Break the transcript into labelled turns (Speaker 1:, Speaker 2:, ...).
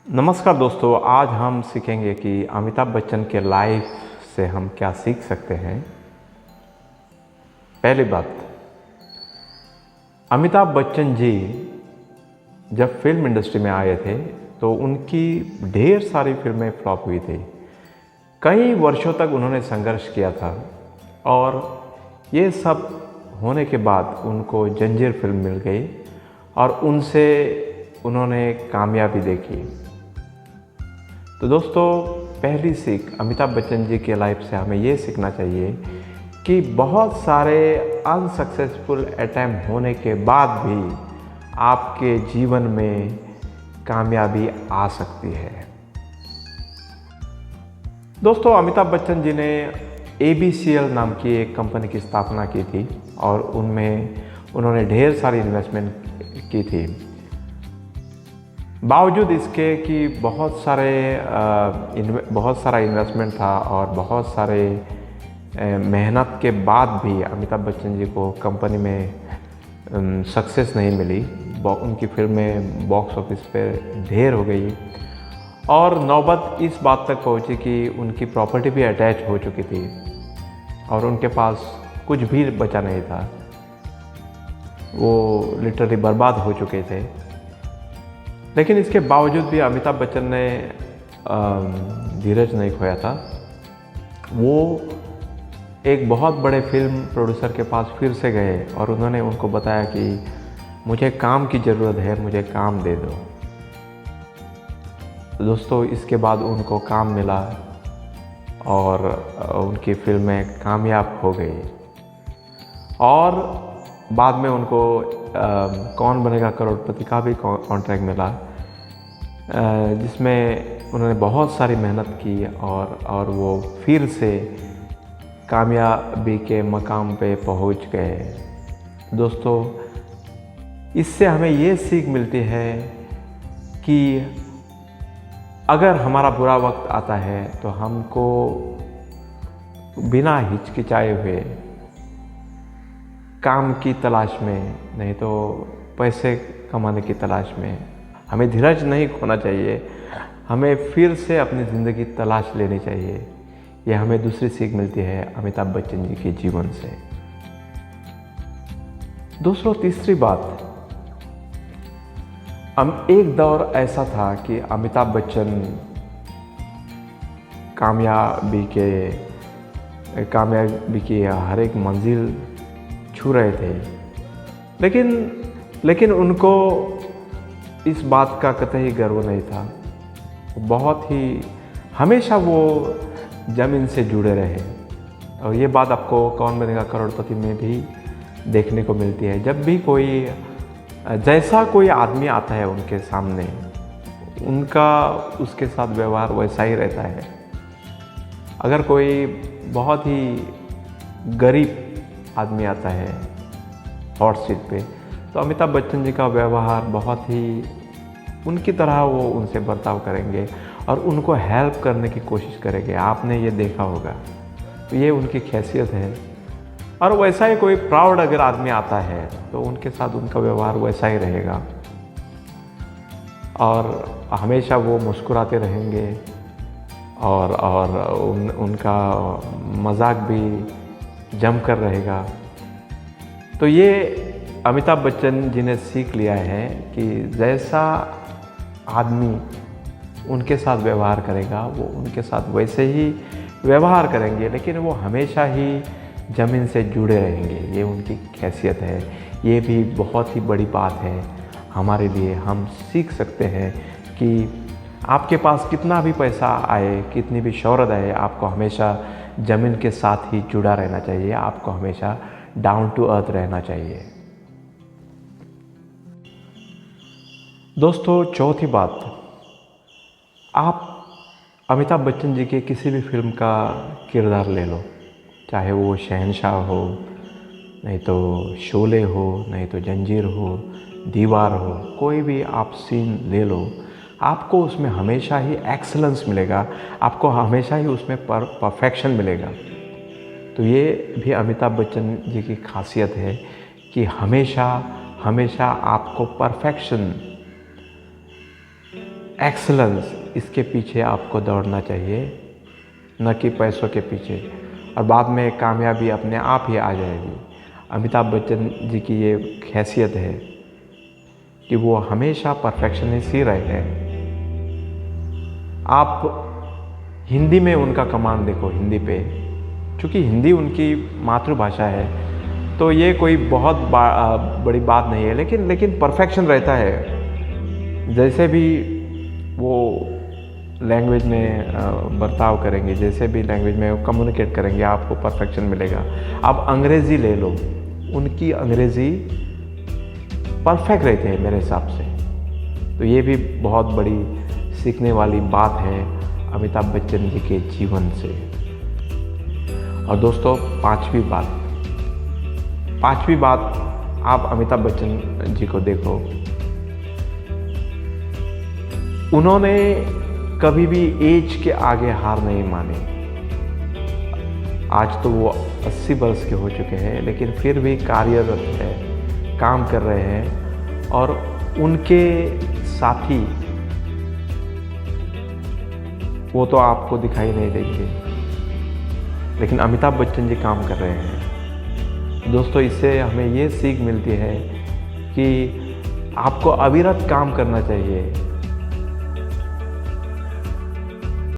Speaker 1: नमस्कार दोस्तों, आज हम सीखेंगे कि अमिताभ बच्चन के लाइफ से हम क्या सीख सकते हैं। पहली बात, अमिताभ बच्चन जी जब फिल्म इंडस्ट्री में आए थे तो उनकी ढेर सारी फिल्में फ्लॉप हुई थी। कई वर्षों तक उन्होंने संघर्ष किया था और ये सब होने के बाद उनको जंजीर फिल्म मिल गई और उनसे उन्होंने कामयाबी देखी। तो दोस्तों, पहली सीख अमिताभ बच्चन जी के लाइफ से हमें ये सीखना चाहिए कि बहुत सारे अनसक्सेसफुल अटैम्प्ट होने के बाद भी आपके जीवन में कामयाबी आ सकती है। दोस्तों, अमिताभ बच्चन जी ने ABCL नाम की एक कंपनी की स्थापना की थी और उनमें उन्होंने ढेर सारी इन्वेस्टमेंट की थी। बावजूद इसके कि बहुत सारा इन्वेस्टमेंट था और बहुत सारे मेहनत के बाद भी अमिताभ बच्चन जी को कंपनी में सक्सेस नहीं मिली। उनकी फिल्में बॉक्स ऑफिस पे ढेर हो गई और नौबत इस बात तक पहुंची कि उनकी प्रॉपर्टी भी अटैच हो चुकी थी और उनके पास कुछ भी बचा नहीं था। वो लिटरली बर्बाद हो चुके थे। लेकिन इसके बावजूद भी अमिताभ बच्चन ने धीरज नहीं खोया था। वो एक बहुत बड़े फिल्म प्रोड्यूसर के पास फिर से गए और उन्होंने उनको बताया कि मुझे काम की ज़रूरत है, मुझे काम दे दो। तो दोस्तों, इसके बाद उनको काम मिला और उनकी फिल्में कामयाब हो गई और बाद में उनको कौन बनेगा करोड़पति का भी कॉन्ट्रैक्ट मिला, जिसमें उन्होंने बहुत सारी मेहनत की और वो फिर से कामयाबी के मकाम पे पहुंच गए। दोस्तों, इससे हमें ये सीख मिलती है कि अगर हमारा बुरा वक्त आता है तो हमको बिना हिचकिचाए हुए काम की तलाश में, नहीं तो पैसे कमाने की तलाश में, हमें धीरज नहीं खोना चाहिए। हमें फिर से अपनी ज़िंदगी तलाश लेनी चाहिए। यह हमें दूसरी सीख मिलती है अमिताभ बच्चन जी के जीवन से। दूसरों, तीसरी बात, एक दौर ऐसा था कि अमिताभ बच्चन कामयाबी की हर एक मंजिल छू रहे थे, लेकिन उनको इस बात का कतई गर्व नहीं था। बहुत ही हमेशा वो ज़मीन से जुड़े रहे और ये बात आपको कौन बनेगा करोड़पति में भी देखने को मिलती है। जब भी जैसा कोई आदमी आता है उनके सामने, उनका उसके साथ व्यवहार वैसा ही रहता है। अगर कोई बहुत ही गरीब आदमी आता है हॉट सीट पे, तो अमिताभ बच्चन जी का व्यवहार बहुत ही उनकी तरह वो उनसे बर्ताव करेंगे और उनको हेल्प करने की कोशिश करेंगे। आपने ये देखा होगा, तो ये उनकी खासियत है। और वैसा ही कोई प्राउड अगर आदमी आता है तो उनके साथ उनका व्यवहार वैसा ही रहेगा और हमेशा वो मुस्कुराते रहेंगे और उनका मजाक भी जमकर रहेगा। तो ये अमिताभ बच्चन जी ने सीख लिया है कि जैसा आदमी उनके साथ व्यवहार करेगा वो उनके साथ वैसे ही व्यवहार करेंगे, लेकिन वो हमेशा ही ज़मीन से जुड़े रहेंगे। ये उनकी खासियत है। ये भी बहुत ही बड़ी बात है हमारे लिए। हम सीख सकते हैं कि आपके पास कितना भी पैसा आए, कितनी भी शोहरत आए, आपको हमेशा ज़मीन के साथ ही जुड़ा रहना चाहिए। आपको हमेशा डाउन टू अर्थ रहना चाहिए। दोस्तों, चौथी बात, आप अमिताभ बच्चन जी के किसी भी फिल्म का किरदार ले लो, चाहे वो शहंशाह हो, नहीं तो शोले हो, नहीं तो जंजीर हो, दीवार हो, कोई भी आप सीन ले लो, आपको उसमें हमेशा ही एक्सीलेंस मिलेगा। आपको हमेशा ही उसमें परफेक्शन मिलेगा। तो ये भी अमिताभ बच्चन जी की खासियत है कि हमेशा आपको परफेक्शन एक्सेलेंस, इसके पीछे आपको दौड़ना चाहिए, न कि पैसों के पीछे, और बाद में कामयाबी अपने आप ही आ जाएगी। अमिताभ बच्चन जी की ये हैसियत है कि वो हमेशा परफेक्शनिस्ट ही रहे हैं। आप हिंदी में उनका कमाल देखो, हिंदी पे, क्योंकि हिंदी उनकी मातृभाषा है तो ये कोई बहुत बड़ी बात नहीं है, लेकिन परफेक्शन रहता है। जैसे भी वो लैंग्वेज में बर्ताव करेंगे, जैसे भी लैंग्वेज में वो कम्युनिकेट करेंगे, आपको परफेक्शन मिलेगा। आप अंग्रेज़ी ले लो, उनकी अंग्रेज़ी परफेक्ट रहती है मेरे हिसाब से। तो ये भी बहुत बड़ी सीखने वाली बात है अमिताभ बच्चन जी के जीवन से। और दोस्तों, पांचवी बात आप अमिताभ बच्चन जी को देखो, उन्होंने कभी भी एज के आगे हार नहीं मानी। आज तो वो 80 वर्ष के हो चुके हैं, लेकिन फिर भी कार्यरत है, काम कर रहे हैं। और उनके साथी वो तो आपको दिखाई नहीं देंगे, लेकिन अमिताभ बच्चन जी काम कर रहे हैं। दोस्तों, इससे हमें ये सीख मिलती है कि आपको अविरत काम करना चाहिए।